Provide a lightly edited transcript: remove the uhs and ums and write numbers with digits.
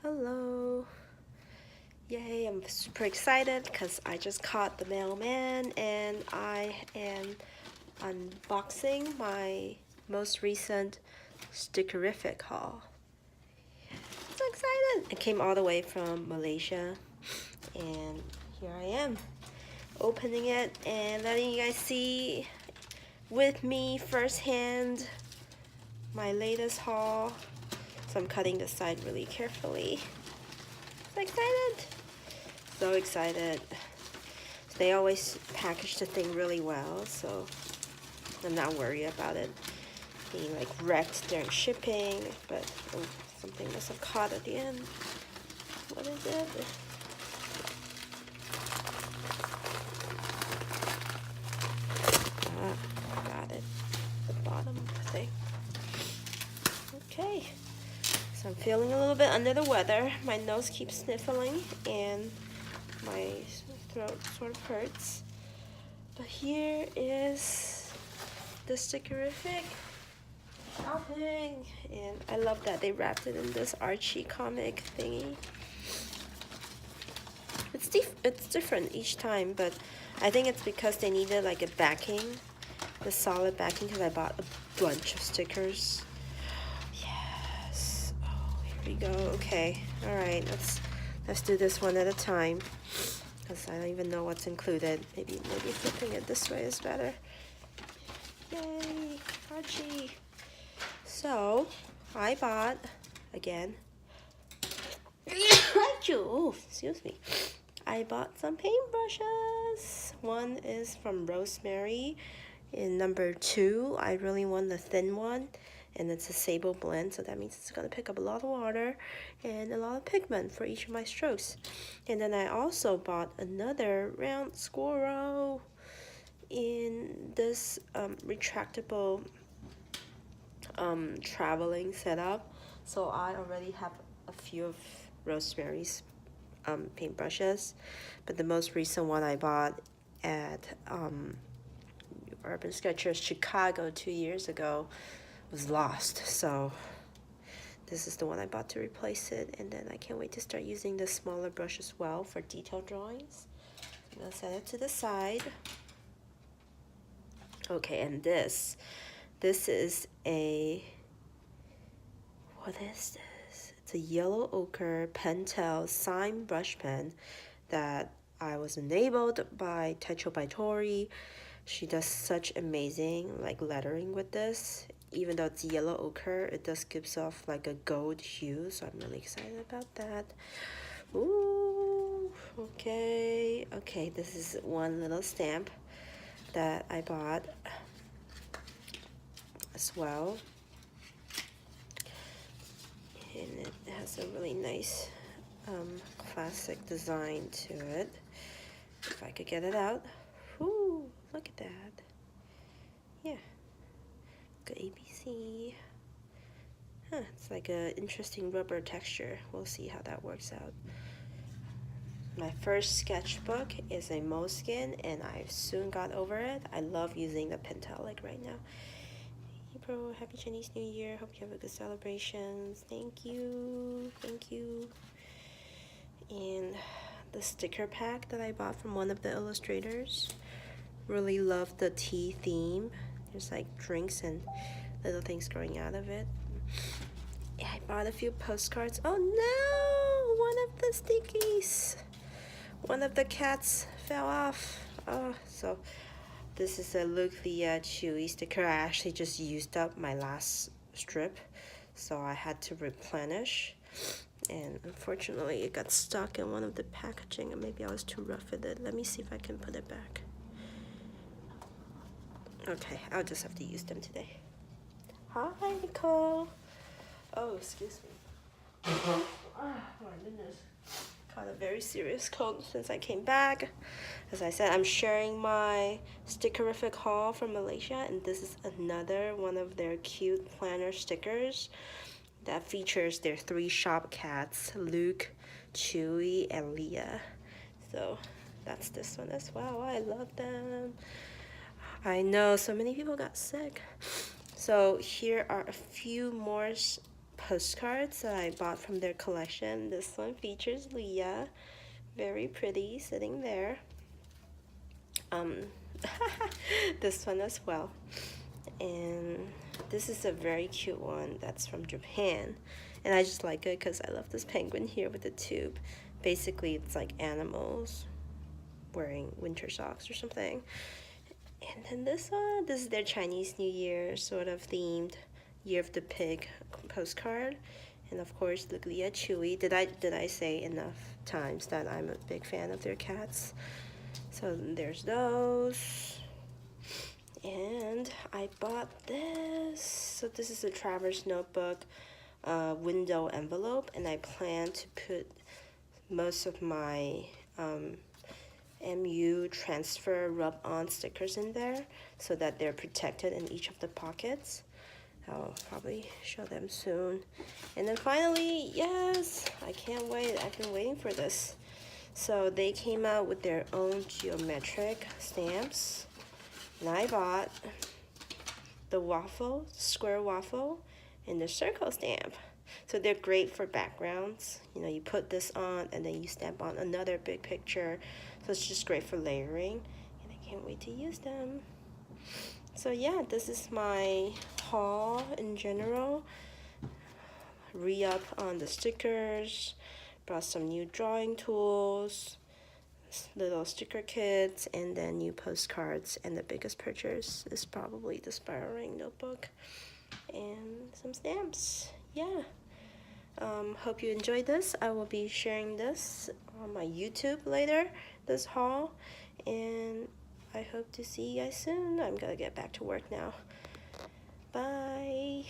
Hello. Yay, I'm super excited because I just caught the mailman and I am unboxing my most recent Stickerrific haul. So excited! It came all the way from Malaysia and here I am opening it and letting you guys see with me firsthand my latest haul. So I'm cutting the side really carefully. So excited! So excited. They always package the thing really well, so I'm not worried about it being like wrecked during shipping, but something must have caught at the end. What is it? Got it. The bottom thing. Okay. So I'm feeling a little bit under the weather. My nose keeps sniffling and my throat sort of hurts. But here is the Stickerrific shopping, and I love that they wrapped it in this Archie comic thingy. It's different each time, but I think it's because they needed like a backing, the solid backing, because I bought a bunch of stickers. Yes. Oh, here we go. Okay. All right. Let's do this one at a time, because I don't even know what's included. Maybe flipping it this way is better. Yay, Archie. So, I bought, again, excuse me. I bought some paintbrushes. One is from Rosemary in number 2. I really want the thin one, and it's a sable blend, so that means it's gonna pick up a lot of water and a lot of pigment for each of my strokes. And then I also bought another round squirrel in this retractable traveling setup. So I already have a few of Rosemary's paintbrushes, but the most recent one I bought at Urban Sketchers Chicago 2 years ago was lost, so this is the one I bought to replace it. And then I can't wait to start using the smaller brush as well for detail drawings. I'm gonna set it to the side. Okay, and this is a, what is this? It's a yellow ochre Pentel sign brush pen that I was enabled by Techo by Tori. She does such amazing like lettering with this. Even though it's yellow ochre, it does gives off like a gold hue, so I'm really excited about that. Ooh, okay. Okay, this is one little stamp that I bought as well. And it has a really nice classic design to it. If I could get it out. Whoo, look at that. Yeah. Good ABC. Huh, it's like an interesting rubber texture. We'll see how that works out. My first sketchbook is a Moleskine, and I soon got over it. I love using the Pentel like right now. Hey bro, happy Chinese New Year. Hope you have a good celebrations. Thank you. Thank you. And the sticker pack that I bought from one of the illustrators. Really love the tea theme. There's like drinks and little things growing out of it. I bought a few postcards. Oh no! One of the stickies. One of the cats fell off. Oh, so this is a Luke the Chewy sticker. I actually just used up my last strip, so I had to replenish. And unfortunately, it got stuck in one of the packaging, and maybe I was too rough with it. Let me see if I can put it back. Okay, I'll just have to use them today. Hi, Nicole. Oh, excuse me. Oh, my goodness. Caught a very serious cold since I came back. As I said, I'm sharing my Stickerrific haul from Malaysia, and this is another one of their cute planner stickers that features their 3 shop cats, Luke, Chewy, and Leah. So that's this one as well. I love them. I know so many people got sick. So here are a few more postcards that I bought from their collection. This one features Leah, very pretty, sitting there. This one as well. And this is a very cute one that's from Japan. And I just like it because I love this penguin here with the tube. Basically, it's like animals wearing winter socks or something. And then this one, this is their Chinese New Year sort of themed Year of the Pig postcard. And of course, look, Leah Chewy. Did I say enough times that I'm a big fan of their cats? So there's those. And I bought this. So this is a Traverse Notebook window envelope, and I plan to put most of my MU transfer rub-on stickers in there so that they're protected in each of the pockets. I'll probably show them soon. And then finally, yes, I can't wait. I've been waiting for this. So they came out with their own geometric stamps. And I bought the waffle, square waffle, and the circle stamp. So they're great for backgrounds. You know, you put this on and then you stamp on another big picture. So it's just great for layering. And I can't wait to use them. So yeah, this is my haul in general. Re-up on the stickers. Brought some new drawing tools. Little sticker kits, and then new postcards, and the biggest purchase is probably the spiraling notebook and some stamps. Yeah, hope you enjoyed this. I will be sharing this on my YouTube later, this haul, and I hope to see you guys soon. I'm gonna get back to work now. Bye.